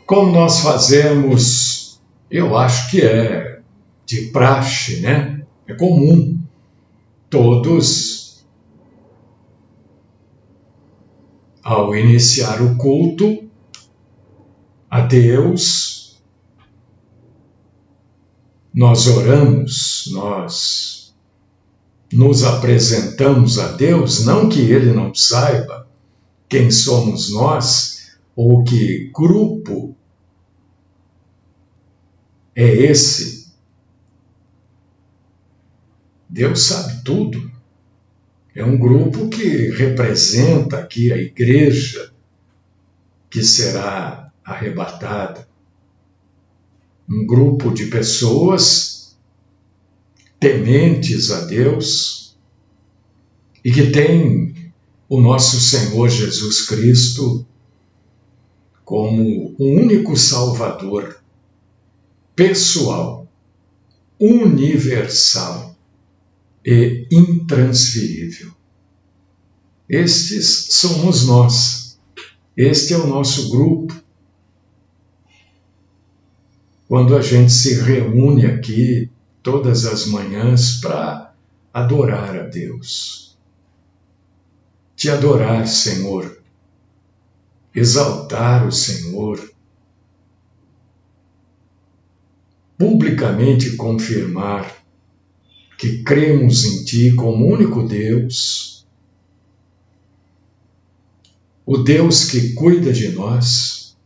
Como nós fazemos, eu acho que é de praxe, né? É comum. Todos, ao iniciar o culto a Deus, nós oramos, nós nos apresentamos a Deus, não que Ele não saiba quem somos nós ou que grupo é esse. Deus sabe tudo. É um grupo que representa aqui a igreja que será arrebatada. Um grupo de pessoas tementes a Deus e que tem o nosso Senhor Jesus Cristo como o único Salvador pessoal, universal e intransferível. Estes somos nós. Este é o nosso grupo. Quando a gente se reúne aqui todas as manhãs para adorar a Deus. Te adorar, Senhor. Exaltar o Senhor. Publicamente confirmar que cremos em Ti como único Deus, o Deus que cuida de nós,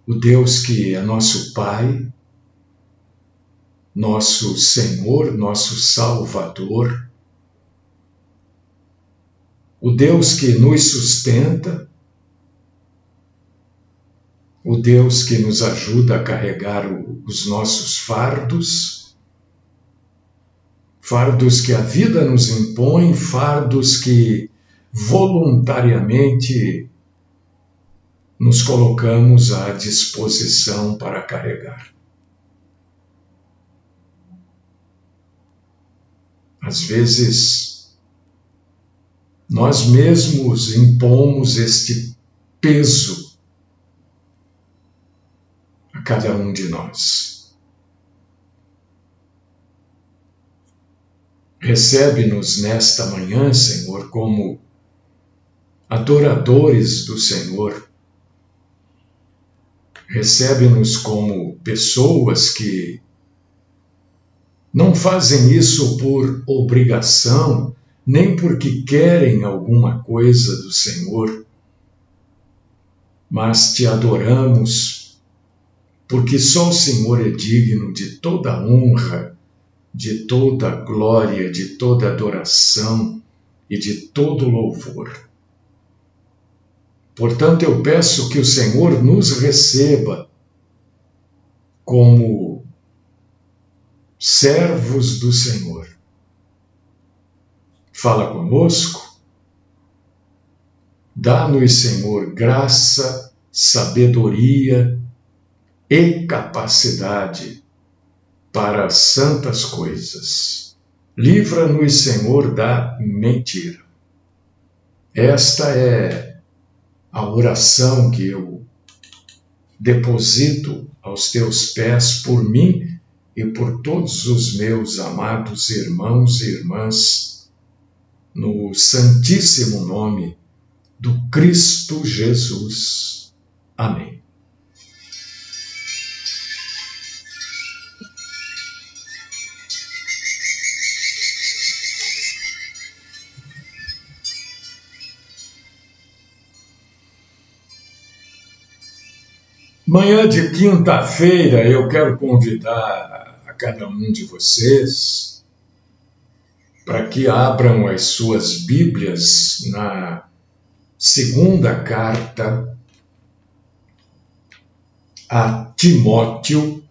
o Deus que é nosso Pai, nosso Senhor, nosso Salvador, o Deus que nos sustenta, o Deus que nos ajuda a carregar os nossos fardos, fardos que a vida nos impõe, fardos que voluntariamente nos colocamos à disposição para carregar. Às vezes, nós mesmos impomos este peso a cada um de nós. Recebe-nos nesta manhã, Senhor, como adoradores do Senhor. Recebe-nos como pessoas que não fazem isso por obrigação, nem porque querem alguma coisa do Senhor, mas te adoramos porque só o Senhor é digno de toda honra, de toda glória, de toda adoração e de todo louvor. Portanto, eu peço que o Senhor nos receba como servos do Senhor. Fala conosco, dá-nos, Senhor, graça, sabedoria e capacidade para as santas coisas. Livra-nos, Senhor, da mentira. Esta é a oração que eu deposito aos teus pés por mim e por todos os meus amados irmãos e irmãs, no santíssimo nome do Cristo Jesus. Amém. Manhã de quinta-feira, eu quero convidar a cada um de vocês para que abram as suas Bíblias na segunda carta a Timóteo,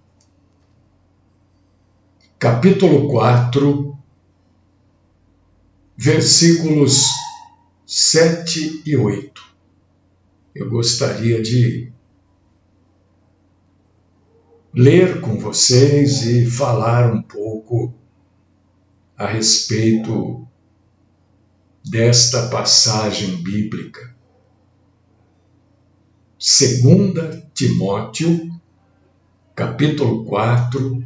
capítulo 4, versículos 7 e 8. Eu gostaria de ler com vocês e falar um pouco a respeito desta passagem bíblica. 2 Timóteo, capítulo 4,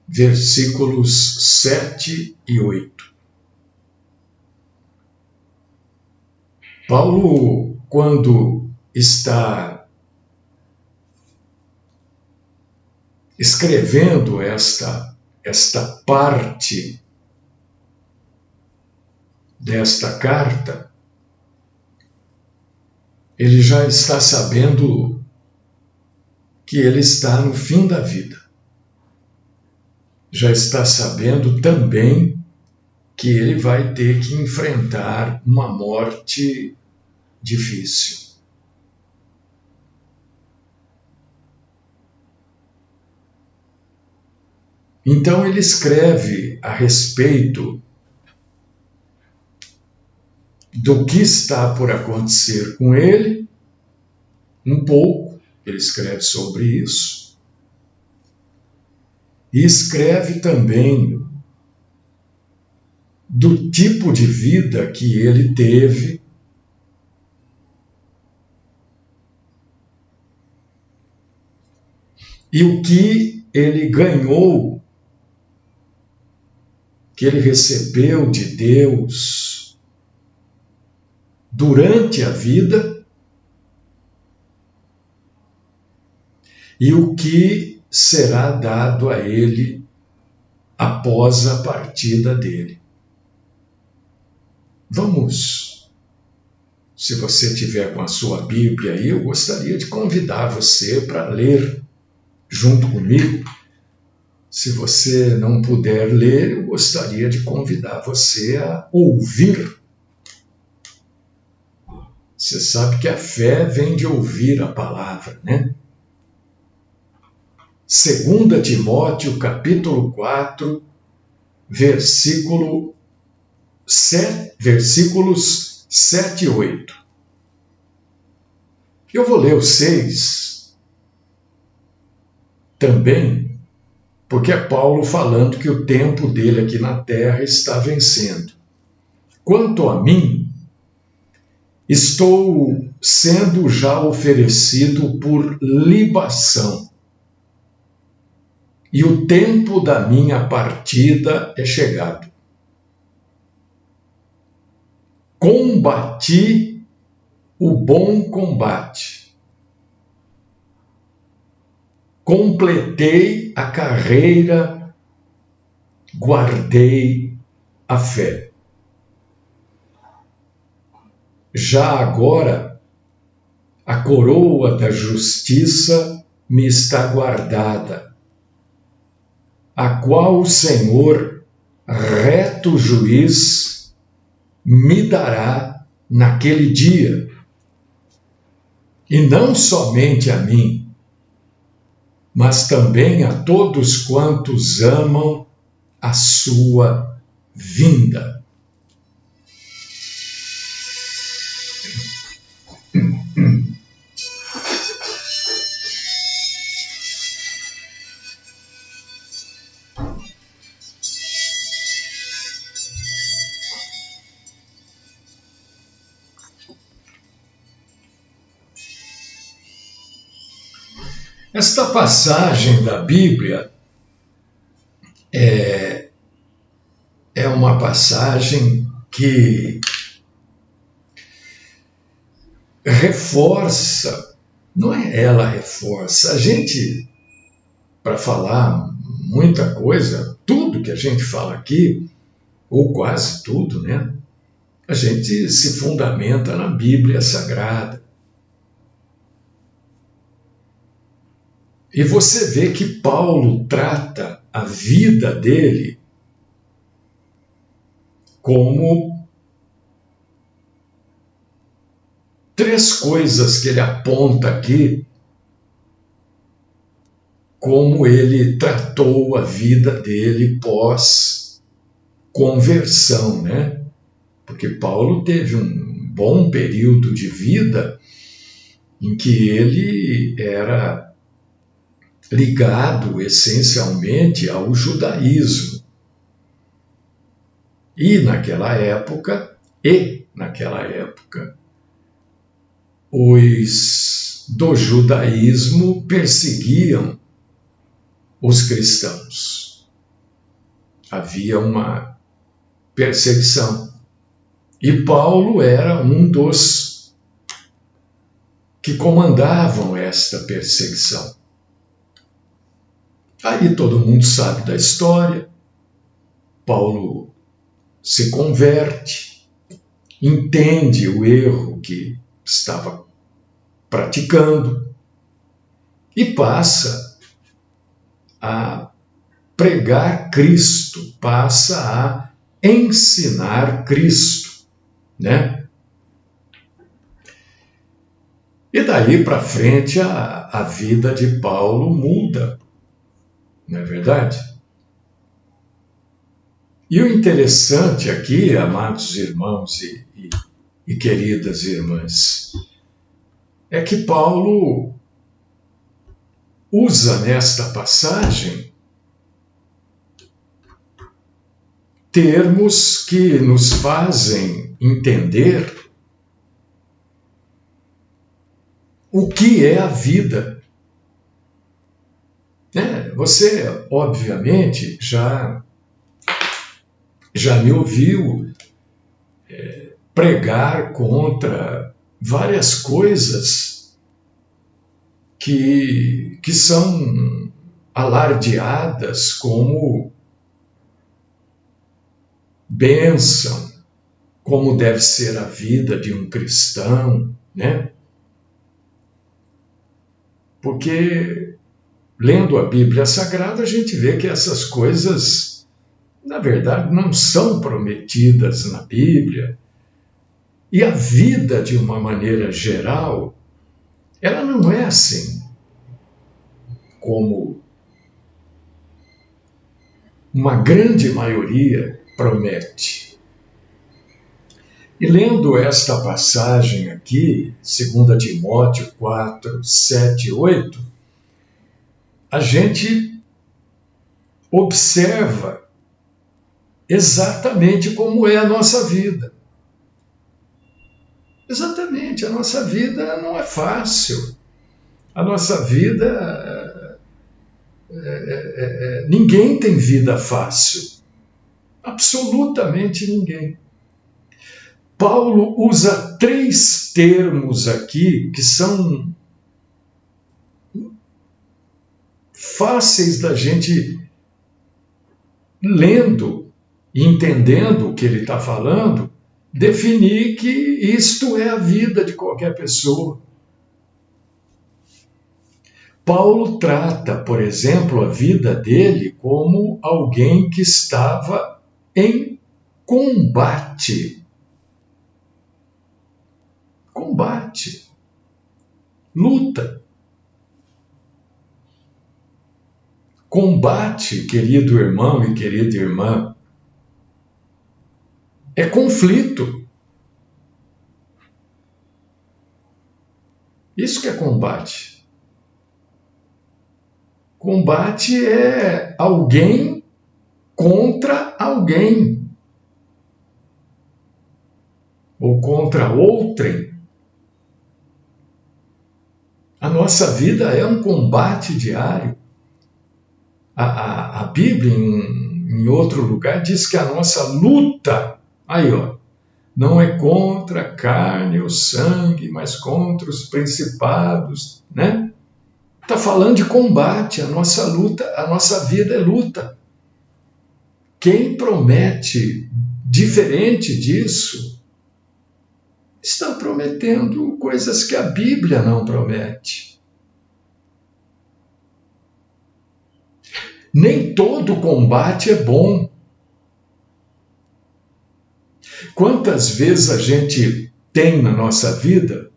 versículos 7 e 8. Paulo, quando está escrevendo esta parte desta carta, ele já está sabendo que ele está no fim da vida. Já está sabendo também que ele vai ter que enfrentar uma morte difícil. Então ele escreve a respeito do que está por acontecer com ele, um pouco, ele escreve sobre isso, e escreve também do tipo de vida que ele teve, e o que ele ganhou, que ele recebeu de Deus durante a vida, e o que será dado a ele após a partida dele. Vamos, se você tiver com a sua Bíblia aí, eu gostaria de convidar você para ler junto comigo. Se você não puder ler, eu gostaria de convidar você a ouvir. Você sabe que a fé vem de ouvir a palavra, né? 2 Timóteo, capítulo 4, versículos 7 e 8. Eu vou ler o 6 também, porque é Paulo falando que o tempo dele aqui na terra está vencendo. Quanto a mim, estou sendo já oferecido por libação, e o tempo da minha partida é chegado. Combati o bom combate. Completei a carreira, guardei a fé. Já agora, a coroa da justiça me está guardada, a qual o Senhor, reto juiz, me dará naquele dia. E não somente a mim, mas também a todos quantos amam a sua vinda. Esta passagem da Bíblia é uma passagem que reforça, não é ela reforça, a gente, para falar muita coisa, tudo que a gente fala aqui, ou quase tudo, né? A gente se fundamenta na Bíblia Sagrada. E você vê que Paulo trata a vida dele como três coisas que ele aponta aqui, como ele tratou a vida dele pós-conversão, né? Porque Paulo teve um bom período de vida em que ele era ligado essencialmente ao judaísmo. E naquela época, os do judaísmo perseguiam os cristãos. Havia uma perseguição. E Paulo era um dos que comandavam esta perseguição. Aí todo mundo sabe da história. Paulo se converte, entende o erro que estava praticando e passa a pregar Cristo, passa a ensinar Cristo, né? E daí para frente a vida de Paulo muda, não é verdade? E o interessante aqui, amados irmãos e queridas irmãs, é que Paulo usa nesta passagem termos que nos fazem entender o que é a vida. Você, obviamente, já me ouviu pregar contra várias coisas que são alardeadas como bênção, como deve ser a vida de um cristão, né? Porque, lendo a Bíblia Sagrada, a gente vê que essas coisas, na verdade, não são prometidas na Bíblia. E a vida, de uma maneira geral, ela não é assim como uma grande maioria promete. E lendo esta passagem aqui, 2 Timóteo 4, 7 e 8, a gente observa exatamente como é a nossa vida. Exatamente, a nossa vida não é fácil. A nossa vida, ninguém tem vida fácil. Absolutamente ninguém. Paulo usa 3 termos aqui que são fáceis da gente, lendo e entendendo o que ele está falando, definir que isto é a vida de qualquer pessoa. Paulo trata, por exemplo, a vida dele como alguém que estava em combate. Combate. Luta. Combate, querido irmão e querida irmã, é conflito. Isso que é combate. Combate é alguém contra alguém. Ou contra outrem. A nossa vida é um combate diário. A Bíblia, em outro lugar, diz que a nossa luta, não é contra a carne ou sangue, mas contra os principados, né? Está falando de combate, a nossa luta, a nossa vida é luta. Quem promete diferente disso, está prometendo coisas que a Bíblia não promete. Nem todo combate é bom. Quantas vezes a gente tem na nossa vida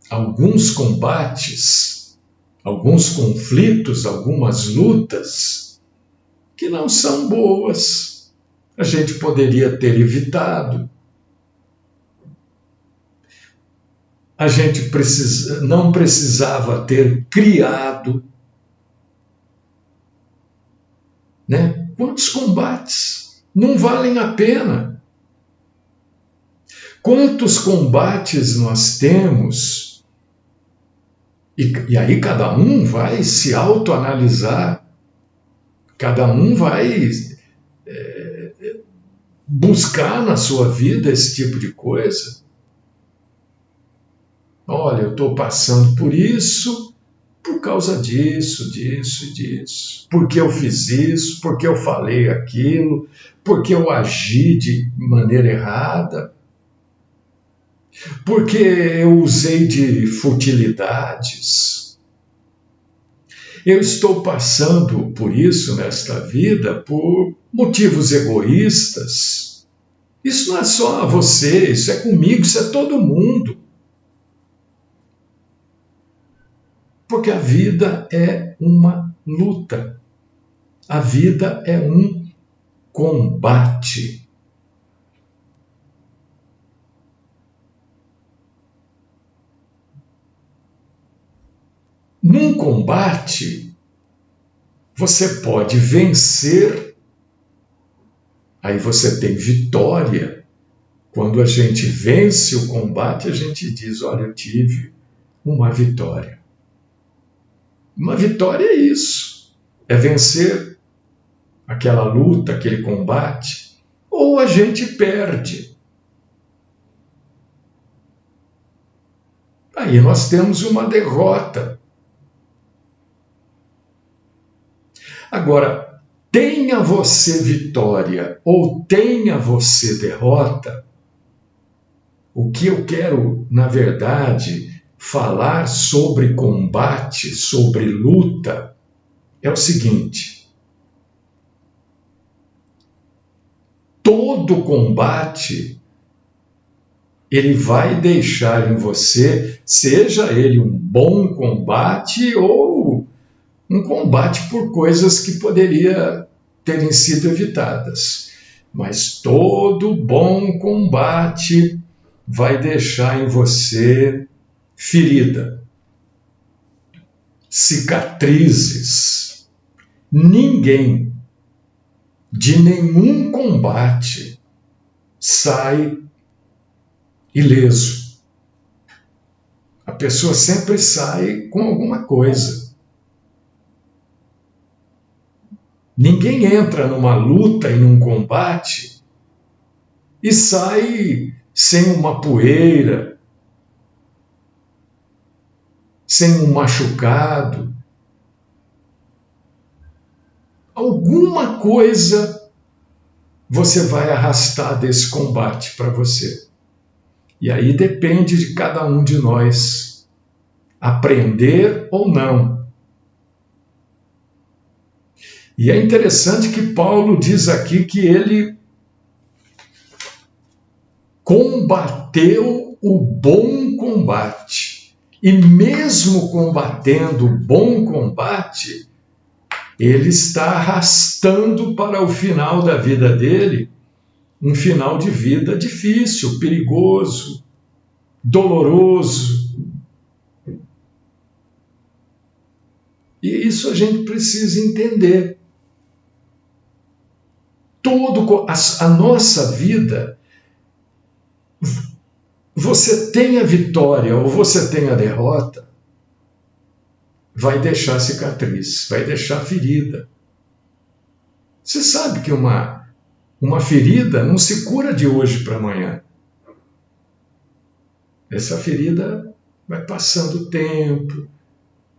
alguns combates, alguns conflitos, algumas lutas que não são boas. A gente poderia ter evitado. A gente não precisava ter criado. Né? Quantos combates não valem a pena? Quantos combates nós temos? E aí cada um vai se autoanalisar, cada um vai buscar na sua vida esse tipo de coisa. Olha, eu estou passando por isso, por causa disso, disso e disso. Porque eu fiz isso, porque eu falei aquilo, porque eu agi de maneira errada, porque eu usei de futilidades. Eu estou passando por isso nesta vida por motivos egoístas. Isso não é só você, isso é comigo, isso é todo mundo. Porque a vida é uma luta. A vida é um combate. Num combate, você pode vencer, aí você tem vitória. Quando a gente vence o combate, a gente diz, olha, eu tive uma vitória. Uma vitória é isso, é vencer aquela luta, aquele combate, ou a gente perde. Aí nós temos uma derrota. Agora, tenha você vitória ou tenha você derrota, o que eu quero, na verdade, falar sobre combate, sobre luta, é o seguinte: todo combate, ele vai deixar em você, seja ele um bom combate ou um combate por coisas que poderiam terem sido evitadas. Mas todo bom combate vai deixar em você ferida, cicatrizes. Ninguém de nenhum combate sai ileso. A pessoa sempre sai com alguma coisa. Ninguém entra numa luta e num combate e sai sem uma poeira, sem um machucado. Alguma coisa você vai arrastar desse combate para você. E aí depende de cada um de nós aprender ou não. E é interessante que Paulo diz aqui que ele combateu o bom combate. E mesmo combatendo o bom combate, ele está arrastando para o final da vida dele um final de vida difícil, perigoso, doloroso. E isso a gente precisa entender. A nossa vida, você tem a vitória ou você tem a derrota, vai deixar cicatriz, vai deixar ferida. Você sabe que uma ferida não se cura de hoje para amanhã. Essa ferida vai passando o tempo,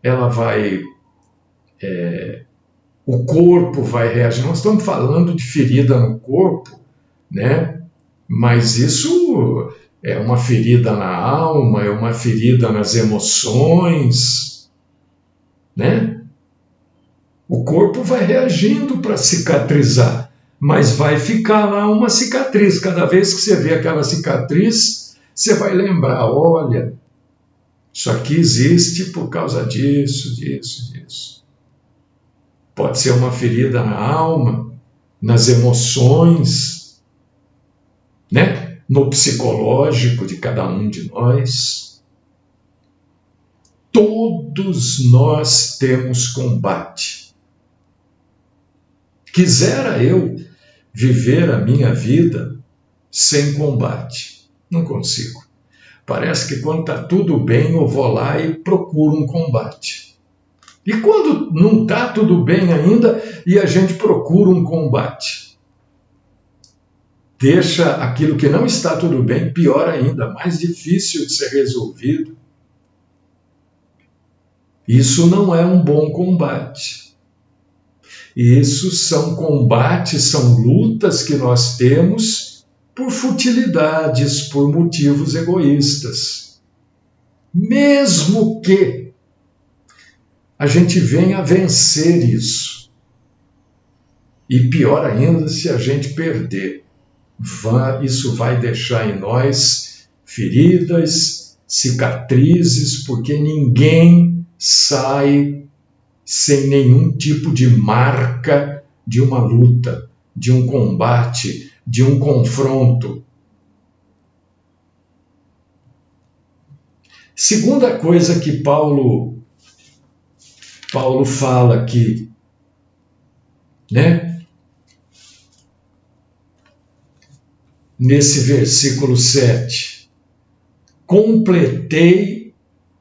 ela vai... o corpo vai reagir. Nós estamos falando de ferida no corpo, né? Mas isso é uma ferida na alma, é uma ferida nas emoções, né? O corpo vai reagindo para cicatrizar, mas vai ficar lá uma cicatriz. Cada vez que você vê aquela cicatriz, você vai lembrar, olha, isso aqui existe por causa disso, disso, disso. Pode ser uma ferida na alma, nas emoções, né? No psicológico de cada um de nós. Todos nós temos combate. Quisera eu viver a minha vida sem combate. Não consigo. Parece que quando está tudo bem, eu vou lá e procuro um combate. E quando não está tudo bem ainda, e a gente procura um combate, deixa aquilo que não está tudo bem pior ainda, mais difícil de ser resolvido. Isso não é um bom combate. Isso são combates, são lutas que nós temos por futilidades, por motivos egoístas. Mesmo que a gente venha a vencer isso. E pior ainda se a gente perder. Isso vai deixar em nós feridas, cicatrizes, porque ninguém sai sem nenhum tipo de marca de uma luta, de um combate, de um confronto. Segunda coisa que Paulo fala aqui, né? Nesse versículo 7. Completei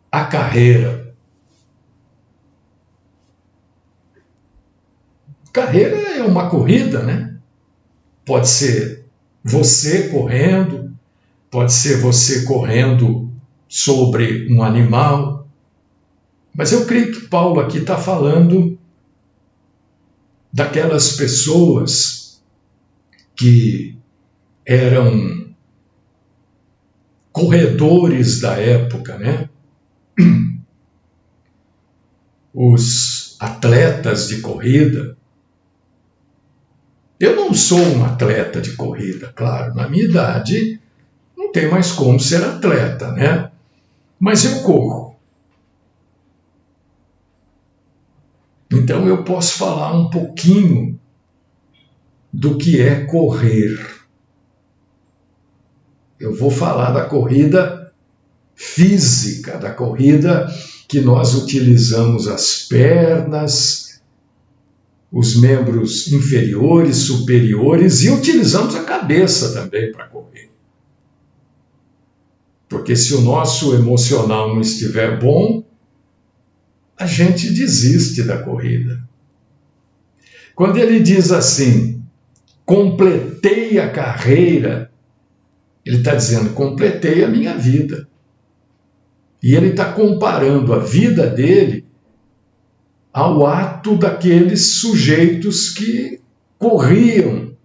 a carreira. Carreira é uma corrida, né? Pode ser você correndo, pode ser você correndo sobre um animal. Mas eu creio que Paulo aqui está falando daquelas pessoas que eram corredores da época, né? Os atletas de corrida. Eu não sou um atleta de corrida, claro, na minha idade não tem mais como ser atleta, né? Mas eu corro. Então eu posso falar um pouquinho do que é correr. Eu vou falar da corrida física, da corrida que nós utilizamos as pernas, os membros inferiores, superiores e utilizamos a cabeça também para correr. Porque se o nosso emocional não estiver bom, a gente desiste da corrida. Quando ele diz assim, completei a carreira, ele está dizendo, completei a minha vida. E ele está comparando a vida dele ao ato daqueles sujeitos que corriam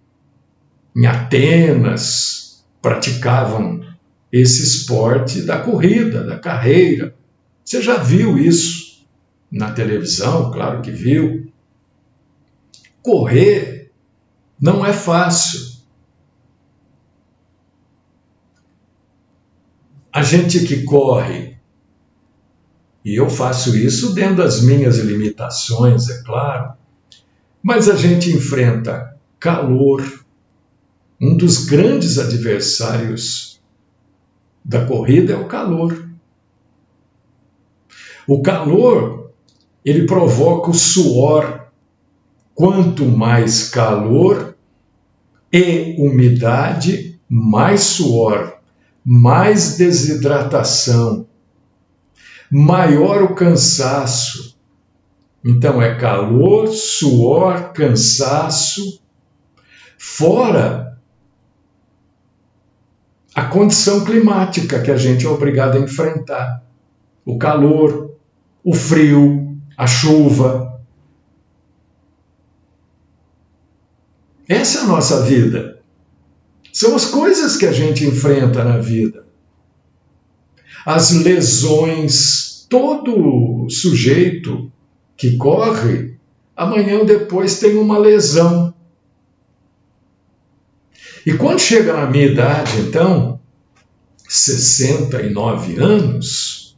em Atenas, praticavam esse esporte da corrida, da carreira. Você já viu isso na televisão? Claro que viu. Correr não é fácil. A gente que corre, e eu faço isso dentro das minhas limitações, é claro, mas a gente enfrenta calor. Um dos grandes adversários da corrida é o calor. O calor, ele provoca o suor. Quanto mais calor e umidade, mais suor, mais desidratação, maior o cansaço. Então é calor, suor, cansaço, fora a condição climática que a gente é obrigado a enfrentar. O calor, o frio, a chuva. Essa é a nossa vida. São as coisas que a gente enfrenta na vida. As lesões, todo sujeito que corre, amanhã ou depois tem uma lesão. E quando chega na minha idade, então, 69 anos,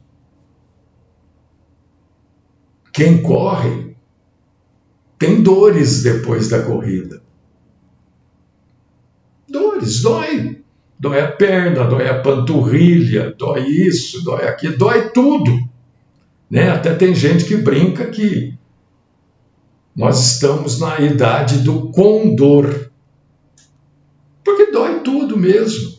quem corre tem dores depois da corrida. Dores, dói. Dói a perna, dói a panturrilha, dói isso, dói aquilo, dói tudo. Né? Até tem gente que brinca que nós estamos na idade do condor. Porque dói tudo mesmo.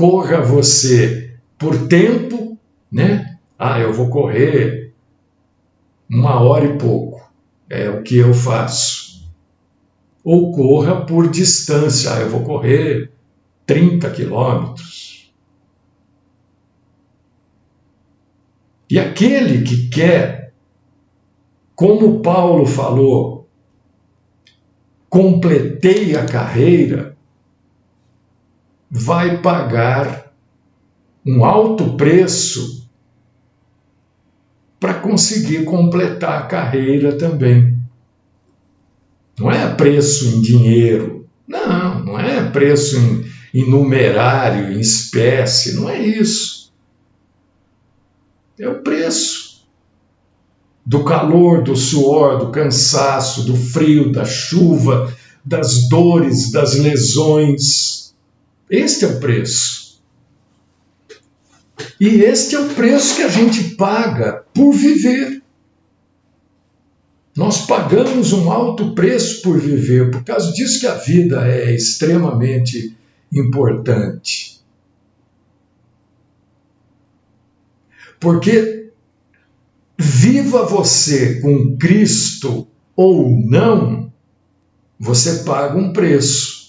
corra você por tempo, né? Eu vou correr 1 hora e pouco, é o que eu faço. Ou corra por distância, eu vou correr 30 quilômetros. E aquele que quer, como Paulo falou, completei a carreira, vai pagar um alto preço para conseguir completar a carreira também. Não é preço em dinheiro, não é preço em numerário, em espécie, não é isso. É o preço do calor, do suor, do cansaço, do frio, da chuva, das dores, das lesões. Este é o preço. E este é o preço que a gente paga por viver. Nós pagamos um alto preço por viver, por causa disso que a vida é extremamente importante. Porque viva você com Cristo ou não, você paga um preço.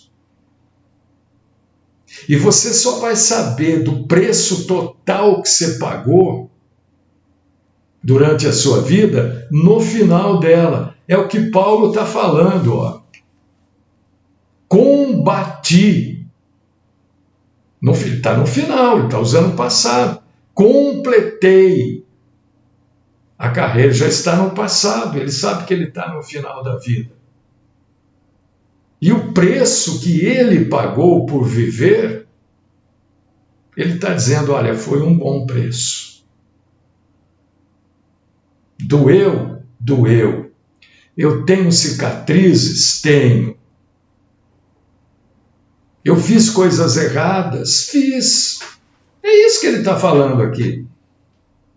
E você só vai saber do preço total que você pagou durante a sua vida no final dela. É o que Paulo está falando, ó. Combati. Está no final, ele está usando o passado. Completei. A carreira já está no passado, ele sabe que ele está no final da vida. E o preço que ele pagou por viver, ele está dizendo, olha, foi um bom preço. Doeu? Doeu. Eu tenho cicatrizes? Tenho. Eu fiz coisas erradas? Fiz. É isso que ele está falando aqui.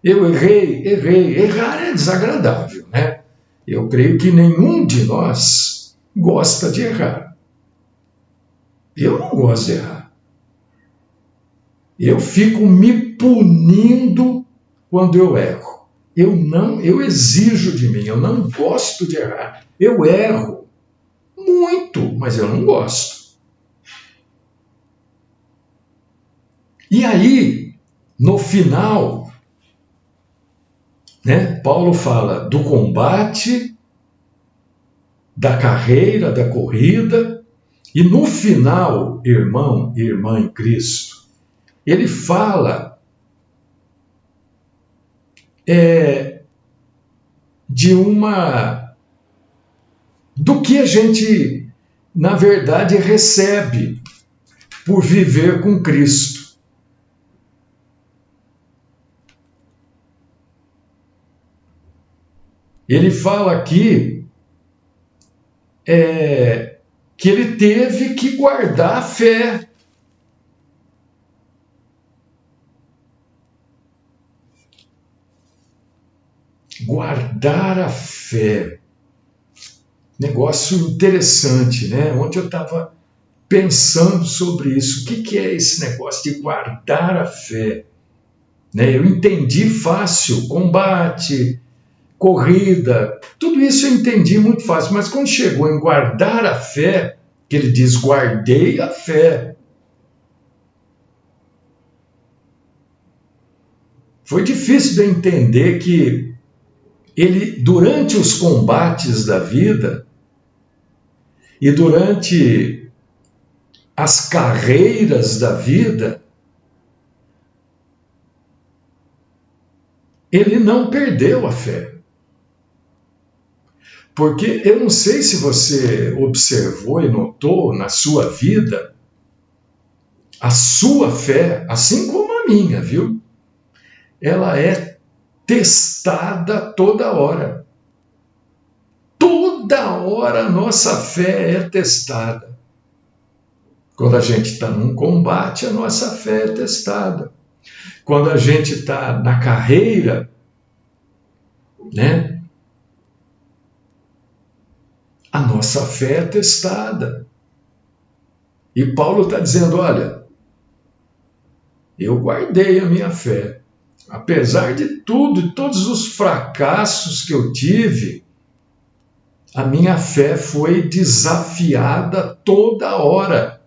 Eu errei. Errar é desagradável, né? Eu creio que nenhum de nós gosta de errar. Eu não gosto de errar. Eu fico me punindo quando eu erro. Eu exijo de mim, eu não gosto de errar. Eu erro muito, mas eu não gosto. E aí, no final, né, Paulo fala do combate, da carreira, da corrida, e no final, irmão e irmã em Cristo, ele fala do que a gente, na verdade, recebe por viver com Cristo. Ele fala aqui que ele teve que guardar a fé. Guardar a fé. Negócio interessante, né? Ontem eu estava pensando sobre isso. O que é esse negócio de guardar a fé? Né? Eu entendi fácil, combate, corrida, tudo isso eu entendi muito fácil, mas quando chegou em guardar a fé, que ele diz, guardei a fé, foi difícil de entender que ele, durante os combates da vida e durante as carreiras da vida, ele não perdeu a fé. Porque eu não sei se você observou e notou na sua vida, a sua fé, assim como a minha, viu? Ela é testada toda hora. Toda hora a nossa fé é testada. Quando a gente está num combate, a nossa fé é testada. Quando a gente está na carreira, né? A nossa fé é testada. E Paulo está dizendo, olha, eu guardei a minha fé. Apesar de tudo, de todos os fracassos que eu tive, a minha fé foi desafiada toda hora.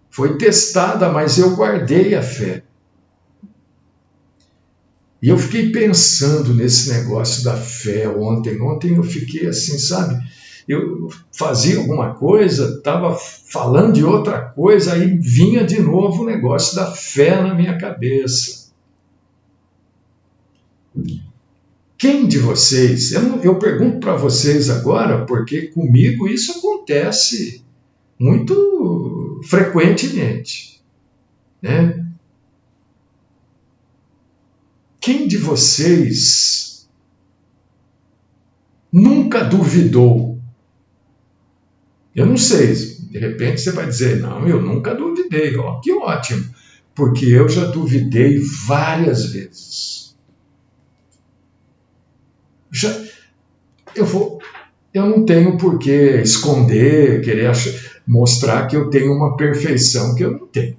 Foi testada, mas eu guardei a fé. E eu fiquei pensando nesse negócio da fé ontem. Ontem eu fiquei assim, sabe? Eu fazia alguma coisa, estava falando de outra coisa, aí vinha de novo o negócio da fé na minha cabeça. Quem de vocês, eu pergunto para vocês agora, porque comigo isso acontece muito frequentemente, né? Quem de vocês nunca duvidou? Eu não sei, de repente você vai dizer, não, eu nunca duvidei, ó, que ótimo, porque eu já duvidei várias vezes. Eu não tenho por que esconder, querer mostrar que eu tenho uma perfeição que eu não tenho.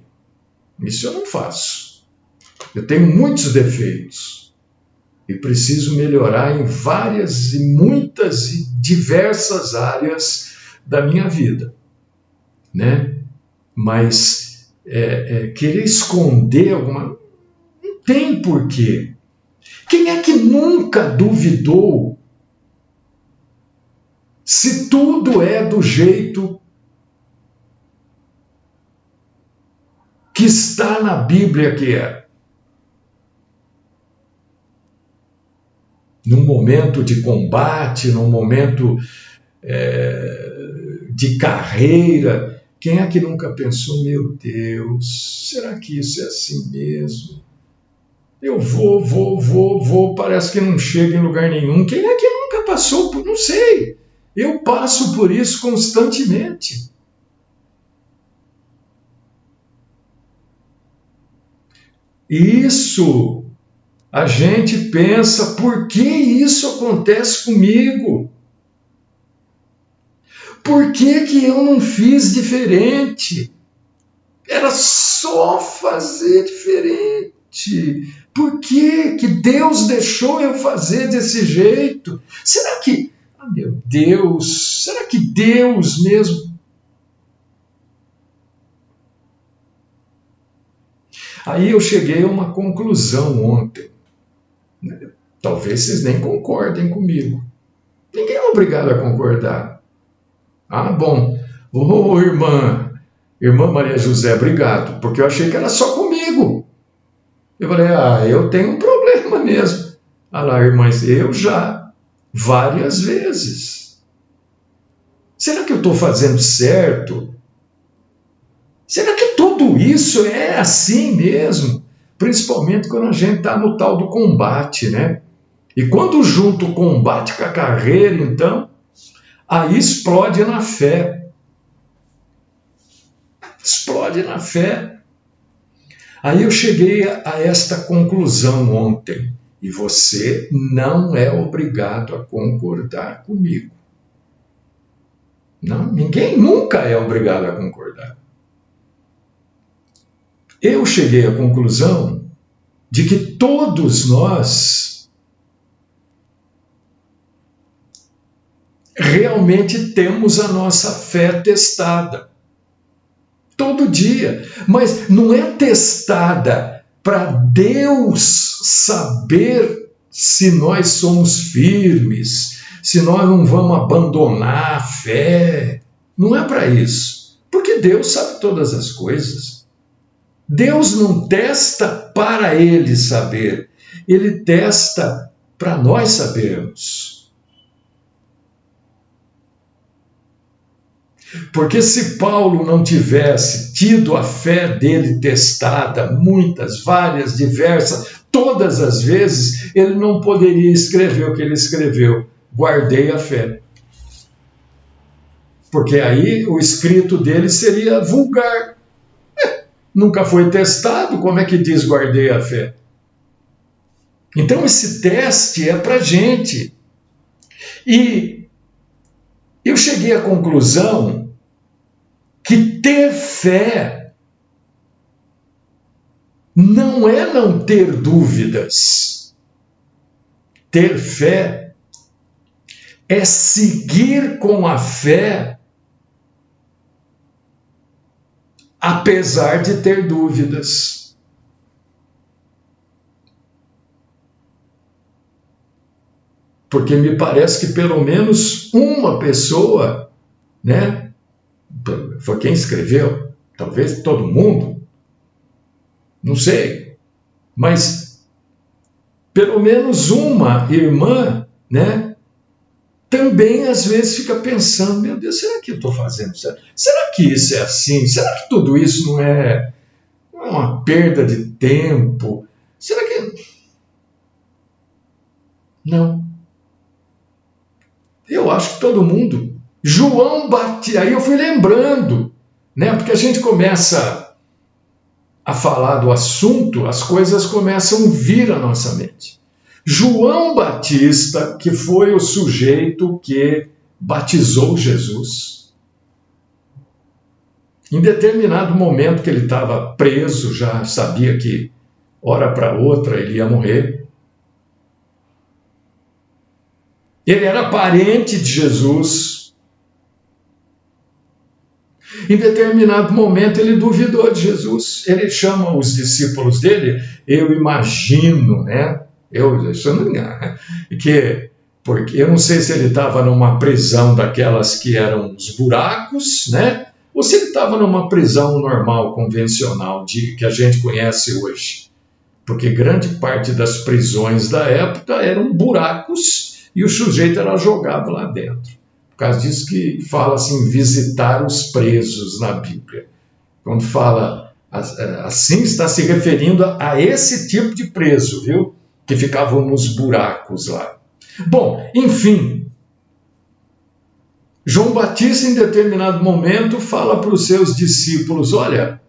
Isso eu não faço. Eu tenho muitos defeitos e preciso melhorar em várias e muitas e diversas áreas da minha vida, né? Mas querer esconder alguma... Não tem porquê. Quem é que nunca duvidou se tudo é do jeito que está na Bíblia que é? Num momento de combate, num momento de carreira, quem é que nunca pensou, meu Deus, será que isso é assim mesmo? Eu vou, parece que não chega em lugar nenhum. Quem é que nunca passou por... Não sei. Eu passo por isso constantemente. Isso, a gente pensa, por que isso acontece comigo? Por que eu não fiz diferente? Era só fazer diferente. Por que Deus deixou eu fazer desse jeito? Será que, meu Deus, será que Deus mesmo? Aí eu cheguei a uma conclusão ontem. Talvez vocês nem concordem comigo. Ninguém é obrigado a concordar. Ah, bom. Ô, irmã Maria José, obrigado, porque eu achei que era só comigo. Eu falei, eu tenho um problema mesmo. Ah lá, irmãs, eu já, várias vezes. Será que eu estou fazendo certo? Será que tudo isso é assim mesmo? Principalmente quando a gente está no tal do combate, né? E quando junta o combate com a carreira, então, aí explode na fé. Explode na fé. Aí eu cheguei a esta conclusão ontem, e você não é obrigado a concordar comigo. Não, ninguém nunca é obrigado a concordar. Eu cheguei à conclusão de que todos nós realmente temos a nossa fé testada. Todo dia. Mas não é testada para Deus saber se nós somos firmes, se nós não vamos abandonar a fé. Não é para isso. Porque Deus sabe todas as coisas. Deus não testa para Ele saber. Ele testa para nós sabermos. Porque se Paulo não tivesse tido a fé dele testada muitas, várias, diversas, todas as vezes, ele não poderia escrever o que ele escreveu. Guardei a fé. Porque aí o escrito dele seria vulgar. Nunca foi testado, como é que diz guardei a fé? Então esse teste é para a gente. E eu cheguei à conclusão que ter fé não é não ter dúvidas. Ter fé é seguir com a fé, apesar de ter dúvidas. Porque me parece que pelo menos uma pessoa, né? Foi quem escreveu, talvez todo mundo, não sei, mas pelo menos uma irmã, né? Também às vezes fica pensando, meu Deus, será que eu estou fazendo certo? Será que isso é assim? Será que tudo isso não é uma perda de tempo? Será que... Não. Eu acho que todo mundo. João Batista, aí eu fui lembrando, né? Porque a gente começa a falar do assunto, as coisas começam a vir à nossa mente. João Batista, que foi o sujeito que batizou Jesus, em determinado momento que ele estava preso, já sabia que hora para outra ele ia morrer. Ele era parente de Jesus. Em determinado momento ele duvidou de Jesus. Ele chama os discípulos dele, eu imagino, né? Isso não engano, porque eu não sei se ele estava numa prisão daquelas que eram os buracos, né? Ou se ele estava numa prisão normal, convencional, que a gente conhece hoje. Porque grande parte das prisões da época eram buracos e o sujeito era jogado lá dentro. Por causa disso que fala assim, visitar os presos na Bíblia. Quando fala assim, está se referindo a esse tipo de preso, viu? Que ficavam nos buracos lá. Bom, enfim, João Batista, em determinado momento, fala para os seus discípulos, olha,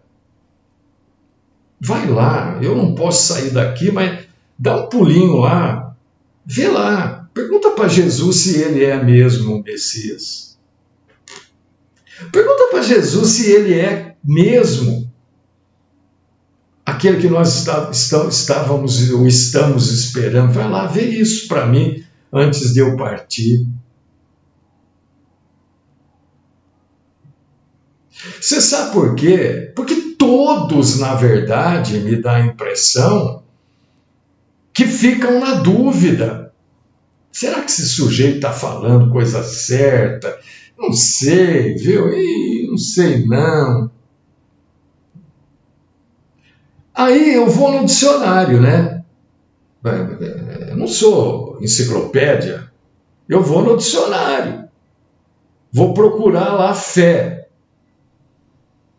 vai lá, eu não posso sair daqui, mas dá um pulinho lá, vê lá, pergunta para Jesus se ele é mesmo o Messias. Pergunta para Jesus se ele é mesmo aquele que nós estávamos ou estamos esperando. Vai lá, vê isso para mim antes de eu partir. Você sabe por quê? Porque todos, na verdade, me dá a impressão que ficam na dúvida. Será que esse sujeito está falando coisa certa? Não sei, viu? Não sei não. Aí eu vou no dicionário, né? Eu não sou enciclopédia. Eu vou no dicionário. Vou procurar lá fé.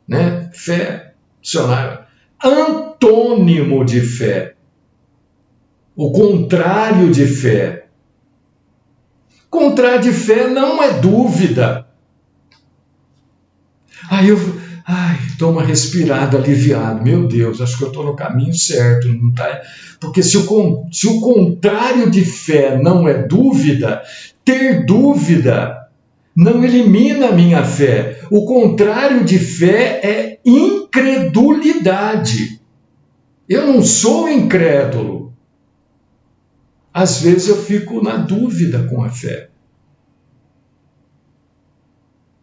Né? Fé, dicionário. Antônimo de fé. O contrário de fé. Contrário de fé não é dúvida. Aí eu dou uma respirada aliviado. Meu Deus, acho que eu estou no caminho certo. Não tá? Porque se o contrário de fé não é dúvida, ter dúvida não elimina a minha fé. O contrário de fé é incredulidade. Eu não sou incrédulo. Às vezes eu fico na dúvida com a fé.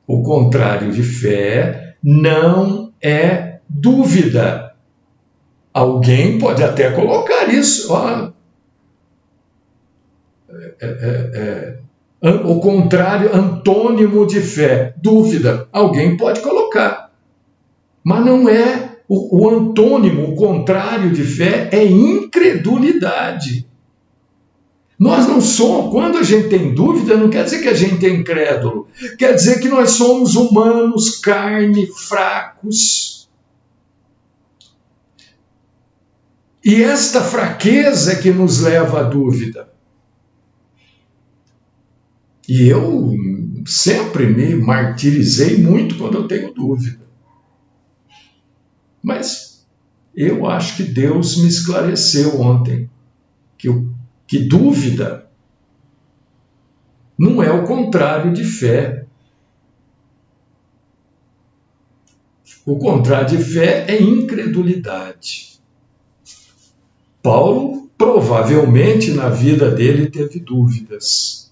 O contrário de fé não é dúvida. Alguém pode até colocar isso. O contrário, antônimo de fé, dúvida. Alguém pode colocar. Mas não é o antônimo, o contrário de fé é incredulidade. Nós não somos, quando a gente tem dúvida, não quer dizer que a gente é incrédulo. Quer dizer que nós somos humanos, carne, fracos. E esta fraqueza é que nos leva à dúvida. E eu sempre me martirizei muito quando eu tenho dúvida. Mas eu acho que Deus me esclareceu ontem que dúvida não é o contrário de fé. O contrário de fé é incredulidade. Paulo, provavelmente, na vida dele teve dúvidas.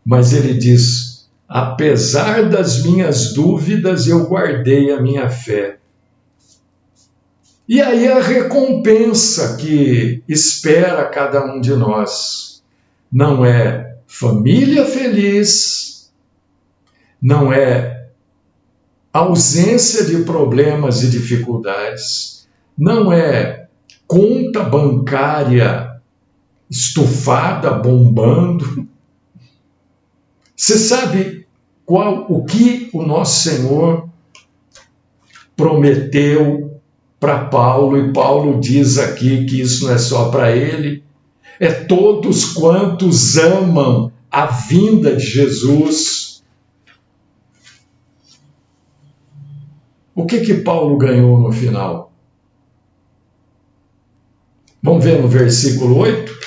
Mas ele diz: apesar das minhas dúvidas, eu guardei a minha fé. E aí a recompensa que espera cada um de nós não é família feliz, não é ausência de problemas e dificuldades, não é conta bancária estufada, bombando. Você sabe o que o nosso Senhor prometeu para Paulo, e Paulo diz aqui que isso não é só para ele, é todos quantos amam a vinda de Jesus. O que Paulo ganhou no final? Vamos ver no versículo 8?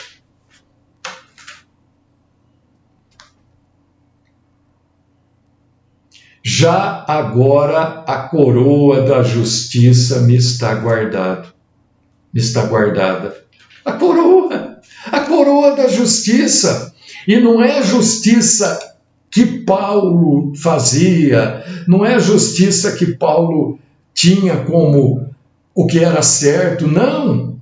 Já agora a coroa da justiça me está guardada. A coroa da justiça. E não é justiça que Paulo fazia, não é justiça que Paulo tinha como o que era certo, não.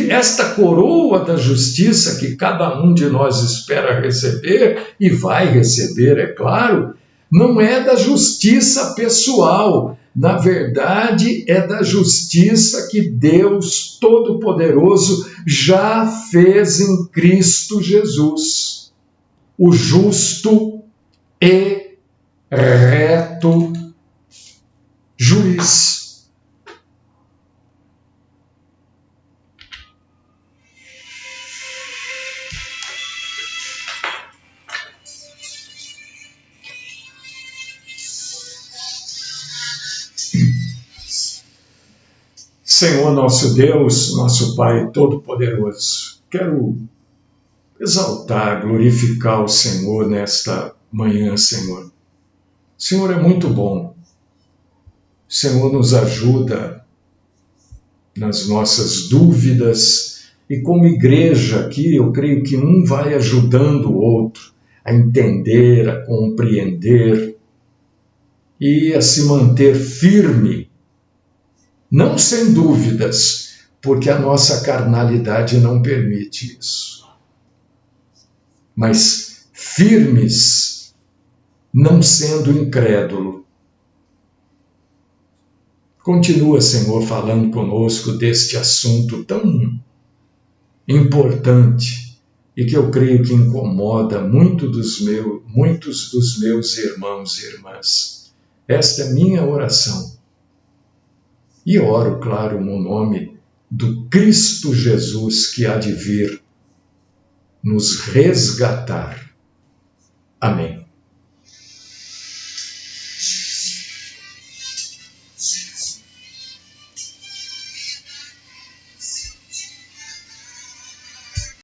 Esta coroa da justiça que cada um de nós espera receber, e vai receber, é claro, não é da justiça pessoal, na verdade é da justiça que Deus Todo-Poderoso já fez em Cristo Jesus, o justo e reto juiz. Senhor nosso Deus, nosso Pai Todo-Poderoso, quero exaltar, glorificar o Senhor nesta manhã, Senhor. O Senhor é muito bom. O Senhor nos ajuda nas nossas dúvidas, e como igreja aqui, eu creio que um vai ajudando o outro a entender, a compreender e a se manter firme. Não sem dúvidas, porque a nossa carnalidade não permite isso. Mas firmes, não sendo incrédulo. Continua, Senhor, falando conosco deste assunto tão importante e que eu creio que incomoda muitos dos meus irmãos e irmãs. Esta é minha oração. E oro, claro, no nome do Cristo Jesus que há de vir nos resgatar. Amém.